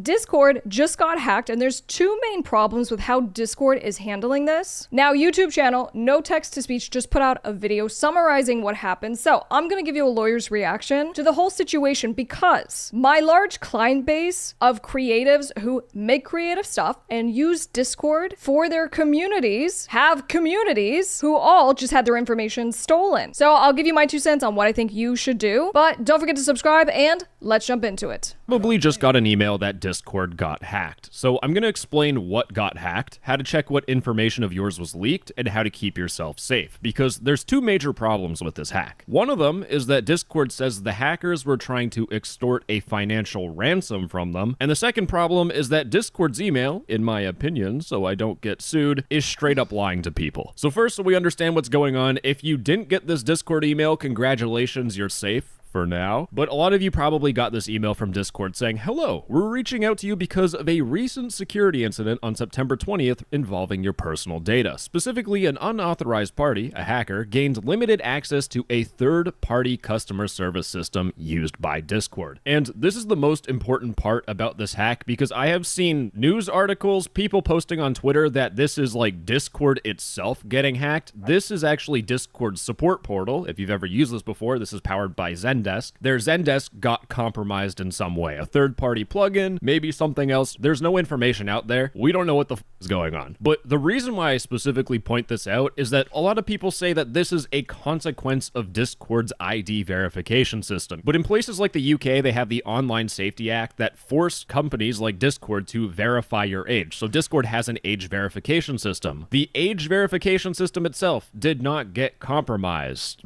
Discord just got hacked, and there's two main problems with how Discord is handling this. Now, YouTube channel, no text-to-speech, just put out a video summarizing what happened. So I'm gonna give you a lawyer's reaction to the whole situation because my large client base of creatives who make creative stuff and use Discord for their communities have communities who all just had their information stolen. So I'll give you my 2 cents on what I think you should do, but don't forget to subscribe and let's jump into it. Probably just got an email that Discord got hacked. So I'm going to explain what got hacked, how to check what information of yours was leaked, and how to keep yourself safe. Because there's 2 major problems with this hack. One of them is that Discord says the hackers were trying to extort a financial ransom from them. And the second problem is that Discord's email, in my opinion, so I don't get sued, is straight up lying to people. So first, so we understand what's going on, if you didn't get this Discord email, congratulations, you're safe. For now, but a lot of you probably got this email from Discord saying, hello, we're reaching out to you because of a recent security incident on September 20th involving your personal data. Specifically, an unauthorized party, a hacker, gained limited access to a third-party customer service system used by Discord. And this is the most important part about this hack because I have seen news articles, people posting on Twitter that this is like Discord itself getting hacked. This is actually Discord's support portal. If you've ever used this before, this is powered by Zendesk. Their Zendesk got compromised in some way. A third-party plugin, maybe something else. There's no information out there. We don't know what the is going on. But the reason why I specifically point this out is that a lot of people say that this is a consequence of Discord's ID verification system. But in places like the UK, they have the Online Safety Act that force companies like Discord to verify your age. So Discord has an age verification system. The age verification system itself did not get compromised,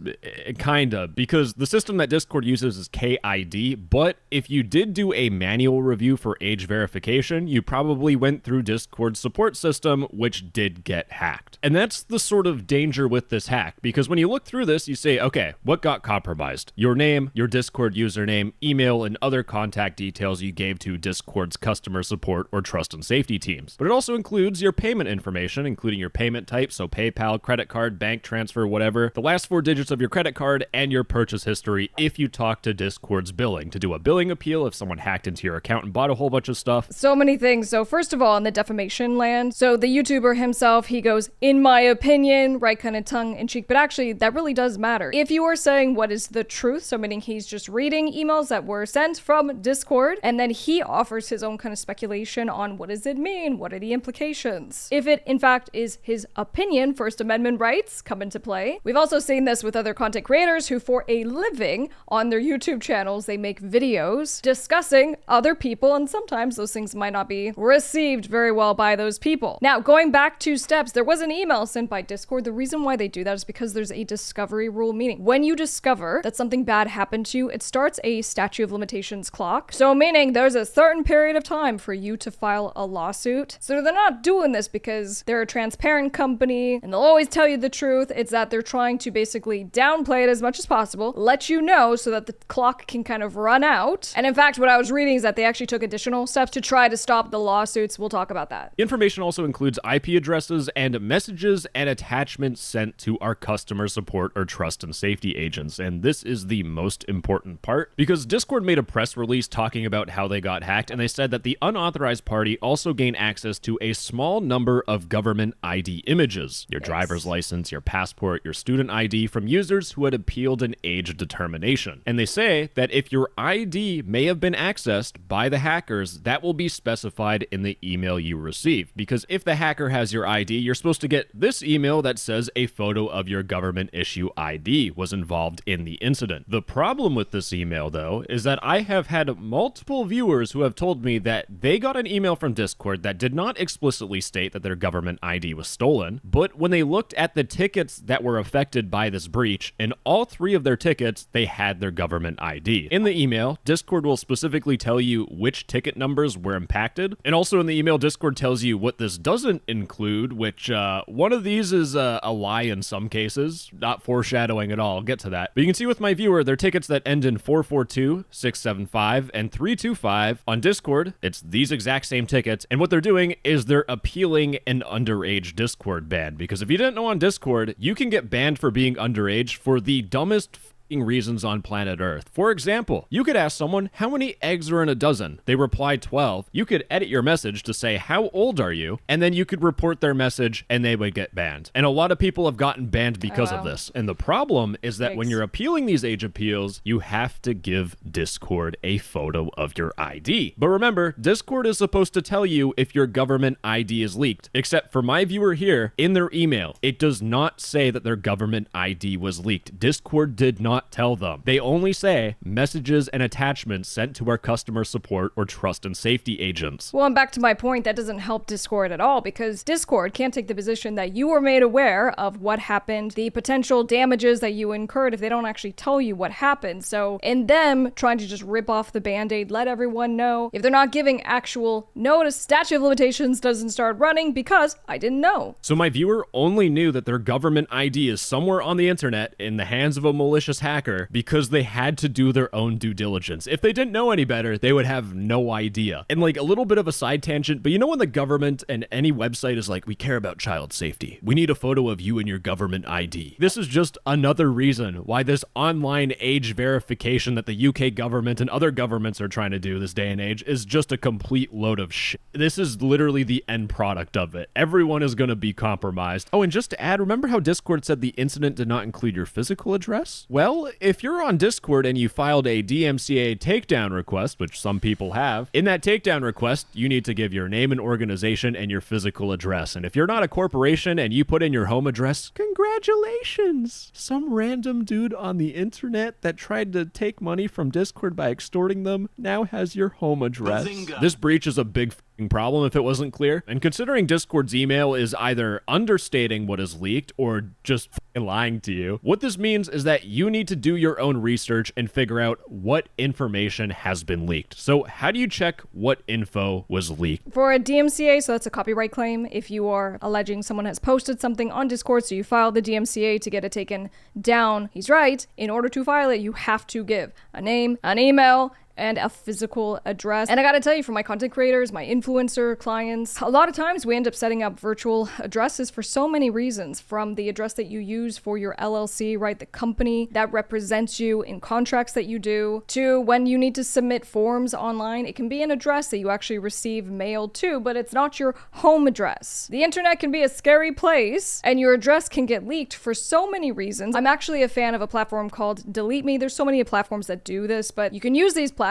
kinda, because the system that Discord uses is KID, but if you did do a manual review for age verification, you probably went through Discord's support system, which did get hacked. And that's the sort of danger with this hack, because when you look through this, you say, okay, what got compromised? Your name, your Discord username, email, and other contact details you gave to Discord's customer support or trust and safety teams. But it also includes your payment information, including your payment type, so PayPal, credit card, bank transfer, whatever, the last 4 digits of your credit card, and your purchase history if you talk to Discord's billing to do a billing appeal if someone hacked into your account and bought a whole bunch of stuff. So many things. So first of all, in the defamation land, so the YouTuber himself, he goes, in my opinion, right, kind of tongue in cheek, but actually that really does matter. If you are saying what is the truth, so meaning he's just reading emails that were sent from Discord, and then he offers his own kind of speculation on what does it mean, what are the implications. If it in fact is his opinion, First Amendment rights come into play. We've also seen this with other content creators who for a living on their YouTube channels, they make videos discussing other people, and sometimes those things might not be received very well by those people. Now, going back 2 steps, there was an email sent by Discord. The reason why they do that is because there's a discovery rule, meaning when you discover that something bad happened to you, it starts a statute of limitations clock. So meaning there's a certain period of time for you to file a lawsuit. So they're not doing this because they're a transparent company and they'll always tell you the truth. It's that they're trying to basically downplay it as much as possible, let you know so that the clock can kind of run out. And in fact, what I was reading is that they actually took additional steps to try to stop the lawsuits. We'll talk about that. Information also includes IP addresses and messages and attachments sent to our customer support or trust and safety agents. And this is the most important part because Discord made a press release talking about how they got hacked, and they said that the unauthorized party also gained access to a small number of government ID images, your driver's license, your passport, your student ID from users who had appealed an age determination. And they say that if your ID may have been accessed by the hackers, that will be specified in the email you receive. Because if the hacker has your ID, you're supposed to get this email that says a photo of your government issue ID was involved in the incident. The problem with this email, though, is that I have had multiple viewers who have told me that they got an email from Discord that did not explicitly state that their government ID was stolen, but when they looked at the tickets that were affected by this breach, in all 3 of their tickets, they had their government ID. In the email, Discord will specifically tell you which ticket numbers were impacted, and also in the email, Discord tells you what this doesn't include, which one of these is a lie in some cases, not foreshadowing at all. I'll get to that. But you can see with my viewer, their tickets that end in 442, 675, and 325 on Discord, it's these exact same tickets, and what they're doing is they're appealing an underage Discord ban, because if you didn't know on Discord, you can get banned for being underage for the dumbest reasons on planet Earth. For example, you could ask someone how many eggs are in a dozen. They reply 12. You could edit your message to say, how old are you? And then you could report their message and they would get banned. And a lot of people have gotten banned because of this. And the problem is that when you're appealing these age appeals, you have to give Discord a photo of your ID. But remember, Discord is supposed to tell you if your government ID is leaked. Except for my viewer here, in their email, it does not say that their government ID was leaked. Discord did not tell them. They only say messages and attachments sent to our customer support or trust and safety agents. Well, and back to my point, that doesn't help Discord at all, because Discord can't take the position that you were made aware of what happened, the potential damages that you incurred if they don't actually tell you what happened. So in them trying to just rip off the band-aid, let everyone know, if they're not giving actual notice, statute of limitations doesn't start running because I didn't know. So my viewer only knew that their government ID is somewhere on the internet in the hands of a malicious hacker because they had to do their own due diligence. If they didn't know any better, they would have no idea. And like a little bit of a side tangent, but you know when the government and any website is like, we care about child safety. We need a photo of you and your government ID. This is just another reason why this online age verification that the UK government and other governments are trying to do this day and age is just a complete load of shit. This is literally the end product of it. Everyone is going to be compromised. Oh, and just to add, remember how Discord said the incident did not include your physical address? Well, if you're on Discord and you filed a DMCA takedown request, which some people have, in that takedown request, you need to give your name and organization and your physical address. And if you're not a corporation and you put in your home address, congratulations! Some random dude on the internet that tried to take money from Discord by extorting them now has your home address. Bazinga. This breach is a big problem if it wasn't clear. And considering Discord's email is either understating what is leaked or just lying to you, what this means is that you need to do your own research and figure out what information has been leaked. So how do you check what info was leaked? For a DMCA, so that's a copyright claim, if you are alleging someone has posted something on Discord, so you file the DMCA to get it taken down, he's right. In order to file it, you have to give a name, an email, and a physical address. And I gotta tell you, for my content creators, my influencer clients, a lot of times we end up setting up virtual addresses for so many reasons, from the address that you use for your LLC, right? The company that represents you in contracts that you do, to when you need to submit forms online, it can be an address that you actually receive mail to, but it's not your home address. The internet can be a scary place, and your address can get leaked for so many reasons. I'm actually a fan of a platform called DeleteMe. There's so many platforms that do this, but you can use these platforms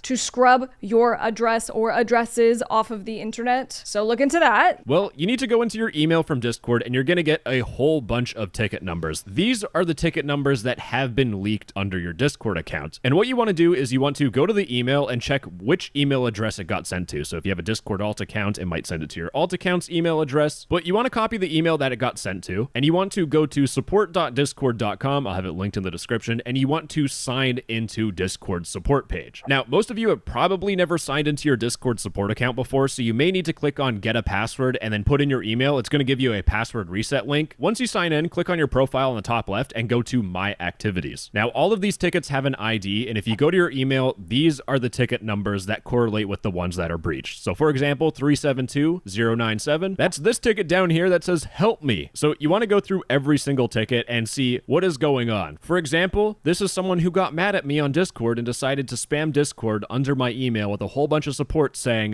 to scrub your address or addresses off of the internet. So look into that. Well, you need to go into your email from Discord and you're going to get a whole bunch of ticket numbers. These are the ticket numbers that have been leaked under your Discord account. And what you want to do is you want to go to the email and check which email address it got sent to. So if you have a Discord alt account, it might send it to your alt account's email address, but you want to copy the email that it got sent to, and you want to go to support.discord.com. I'll have it linked in the description, and you want to sign into Discord's support page. Now, most of you have probably never signed into your Discord support account before, so you may need to click on get a password and then put in your email. It's going to give you a password reset link. Once you sign in, click on your profile on the top left and go to My Activities. Now, all of these tickets have an ID, and if you go to your email, these are the ticket numbers that correlate with the ones that are breached. So for example, 372097, that's this ticket down here that says help me. So you want to go through every single ticket and see what is going on. For example, this is someone who got mad at me on Discord and decided to spam Discord under my email with a whole bunch of support saying,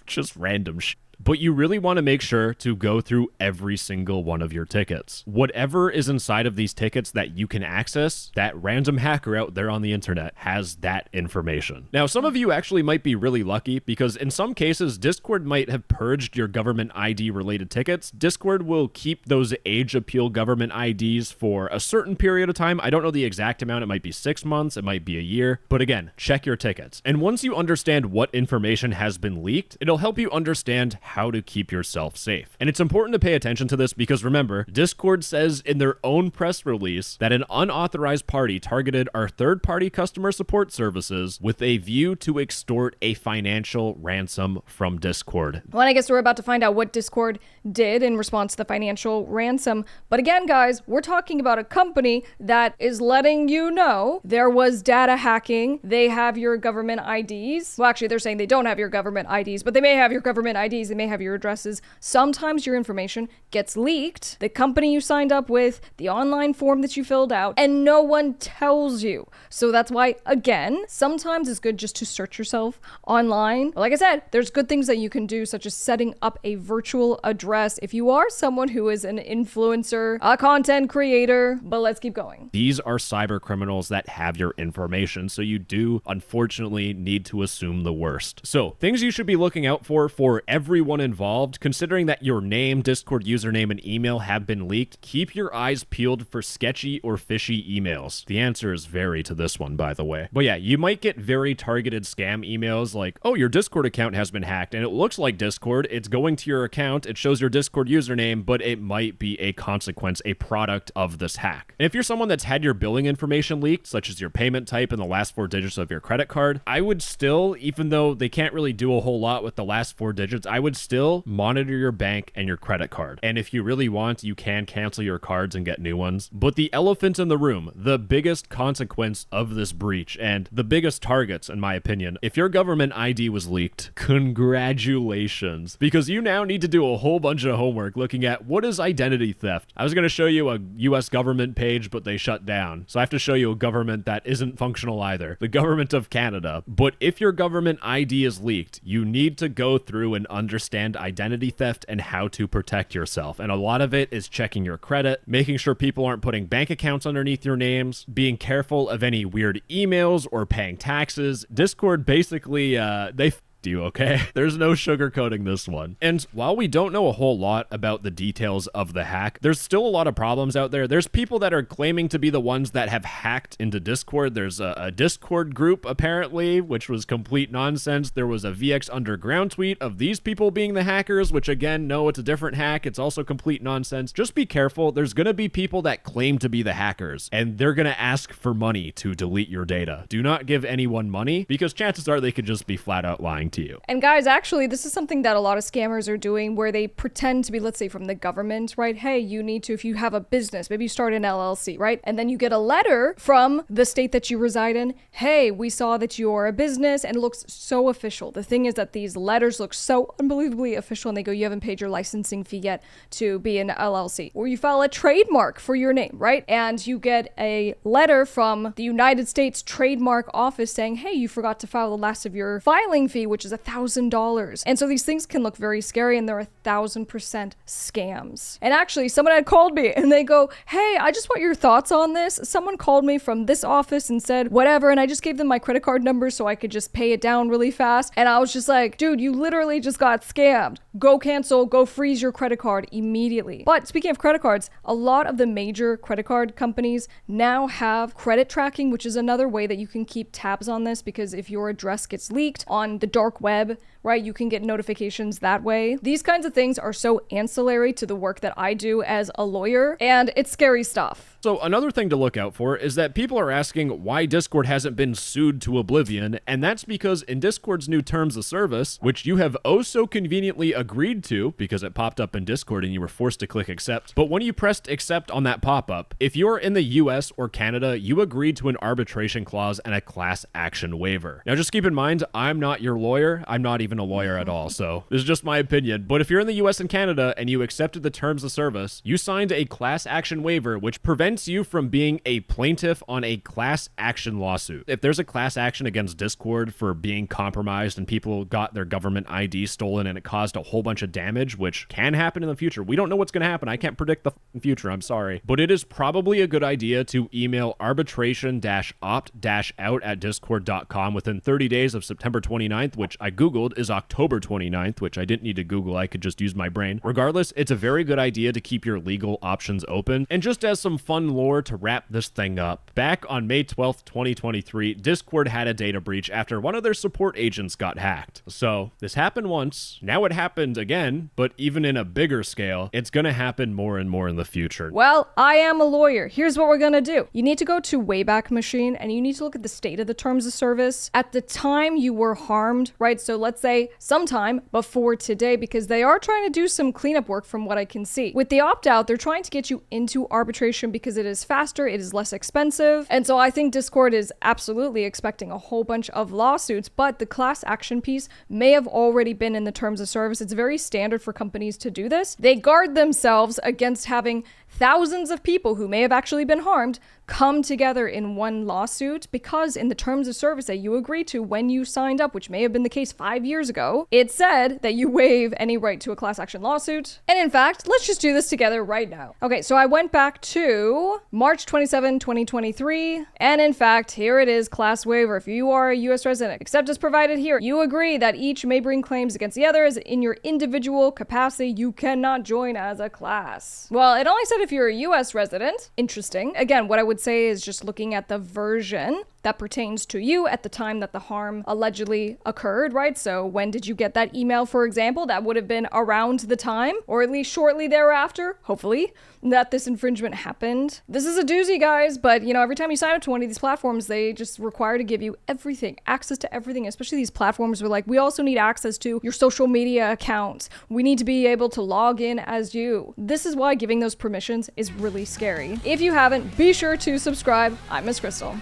just random shit. But you really want to make sure to go through every single one of your tickets. Whatever is inside of these tickets that you can access, that random hacker out there on the internet has that information. Now, some of you actually might be really lucky because in some cases, Discord might have purged your government ID related tickets. Discord will keep those age appeal government IDs for a certain period of time. I don't know the exact amount. It might be 6 months. It might be a year. But again, check your tickets. And once you understand what information has been leaked, it'll help you understand how to keep yourself safe. And it's important to pay attention to this because remember, Discord says in their own press release that an unauthorized party targeted our third-party customer support services with a view to extort a financial ransom from Discord. Well, I guess we're about to find out what Discord did in response to the financial ransom. But again, guys, we're talking about a company that is letting you know there was data hacking. They have your government IDs. Well, actually, they're saying they don't have your government IDs, but they may have your government IDs. And may have your addresses. Sometimes your information gets leaked. The company you signed up with, the online form that you filled out, and no one tells you. So that's why, again, sometimes it's good just to search yourself online. But like I said, there's good things that you can do, such as setting up a virtual address if you are someone who is an influencer, a content creator. But let's keep going. These are cyber criminals that have your information, so you do unfortunately need to assume the worst. So things you should be looking out for everyone involved, considering that your name, Discord username, and email have been leaked, keep your eyes peeled for sketchy or fishy emails. The answers vary to this one, by the way. But yeah, you might get very targeted scam emails like, oh, your Discord account has been hacked, and it looks like Discord, it's going to your account, it shows your Discord username, but it might be a consequence, a product of this hack. And if you're someone that's had your billing information leaked, such as your payment type and the last 4 digits of your credit card, I would still, even though they can't really do a whole lot with the last 4 digits, I would still monitor your bank and your credit card. And if you really want, you can cancel your cards and get new ones. But the elephant in the room, the biggest consequence of this breach, and the biggest targets, in my opinion, if your government ID was leaked, congratulations. Because you now need to do a whole bunch of homework looking at what is identity theft. I was going to show you a US government page, but they shut down. So I have to show you a government that isn't functional either. The government of Canada. But if your government ID is leaked, you need to go through and understand identity theft and how to protect yourself. And a lot of it is checking your credit, making sure people aren't putting bank accounts underneath your names, being careful of any weird emails or paying taxes. Discord basically, they you, okay? There's no sugarcoating this one. And while we don't know a whole lot about the details of the hack, there's still a lot of problems out there. There's people that are claiming to be the ones that have hacked into Discord. There's a Discord group, apparently, which was complete nonsense. There was a VX Underground tweet of these people being the hackers, which again, no, it's a different hack. It's also complete nonsense. Just be careful. There's gonna be people that claim to be the hackers, and they're gonna ask for money to delete your data. Do not give anyone money, because chances are they could just be flat out lying to you. And guys, actually, this is something that a lot of scammers are doing, where they pretend to be, let's say, from the government, right? Hey, you need to, if you have a business, maybe you start an LLC, right? And then you get a letter from the state that you reside in. Hey, we saw that you're a business, and it looks so official. The thing is that these letters look so unbelievably official, and they go, you haven't paid your licensing fee yet to be an LLC. Or you file a trademark for your name, right? And you get a letter from the United States Trademark Office saying, hey, you forgot to file the last of your filing fee, which is $1,000. And so these things can look very scary, and they're 1,000% scams. And actually, someone had called me and they go, hey, I just want your thoughts on this. Someone called me from this office and said whatever, and I just gave them my credit card number so I could just pay it down really fast. And I was just like, dude, you literally just got scammed. Go cancel, go freeze your credit card immediately. But speaking of credit cards, a lot of the major credit card companies now have credit tracking, which is another way that you can keep tabs on this, because if your address gets leaked on the dark web, right, you can get notifications that way. These kinds of things are so ancillary to the work that I do as a lawyer, and it's scary stuff. So another thing to look out for is that people are asking why Discord hasn't been sued to oblivion, and that's because in Discord's new terms of service, which you have oh so conveniently agreed to because it popped up in Discord and you were forced to click accept, but when you pressed accept on that pop-up, if you're in the US or Canada, you agreed to an arbitration clause and a class action waiver. Now just keep in mind, I'm not your lawyer. I'm not even a lawyer at all, so this is just my opinion. But if you're in the US and Canada and you accepted the terms of service, you signed a class action waiver, which prevents you from being a plaintiff on a class action lawsuit. If there's a class action against Discord for being compromised and people got their government ID stolen and it caused a whole bunch of damage, which can happen in the future. We don't know what's going to happen. I can't predict the future. I'm sorry. But it is probably a good idea to email arbitration-opt-out@discord.com within 30 days of September 29th, which I Googled is October 29th, which I didn't need to Google. I could just use my brain. Regardless, it's a very good idea to keep your legal options open. And just as some fun lore to wrap this thing up, back on May 12th, 2023, Discord had a data breach after one of their support agents got hacked. So this happened once, now it happened again, but even in a bigger scale, it's gonna happen more and more in the future. Well, I am a lawyer. Here's what we're gonna do. You need to go to Wayback Machine and you need to look at the state of the terms of service. At the time you were harmed, right? So let's say say sometime before today, because they are trying to do some cleanup work from what I can see. With the opt-out, they're trying to get you into arbitration because it is faster, it is less expensive, and so I think Discord is absolutely expecting a whole bunch of lawsuits, but the class action piece may have already been in the terms of service. It's very standard for companies to do this. They guard themselves against having thousands of people who may have actually been harmed come together in one lawsuit, because in the terms of service that you agreed to when you signed up, which may have been the case 5 years ago, it said that you waive any right to a class action lawsuit. And in fact, let's just do this together right now. Okay, so I went back to March 27, 2023, and in fact, here it is, class waiver. If you are a US resident, except as provided here, you agree that each may bring claims against the others in your individual capacity. You cannot join as a class. Well, it only said if you're a US resident. Interesting. Again, what I would say is just looking at the version that pertains to you at the time that the harm allegedly occurred, right? So when did you get that email, for example? That would have been around the time, or at least shortly thereafter, hopefully, that this infringement happened. This is a doozy, guys, but you know, every time you sign up to one of these platforms, they just require to give you everything, access to everything, especially these platforms where like, we also need access to your social media accounts. We need to be able to log in as you. This is why giving those permissions is really scary. If you haven't, be sure to subscribe. I'm Miss Crystal.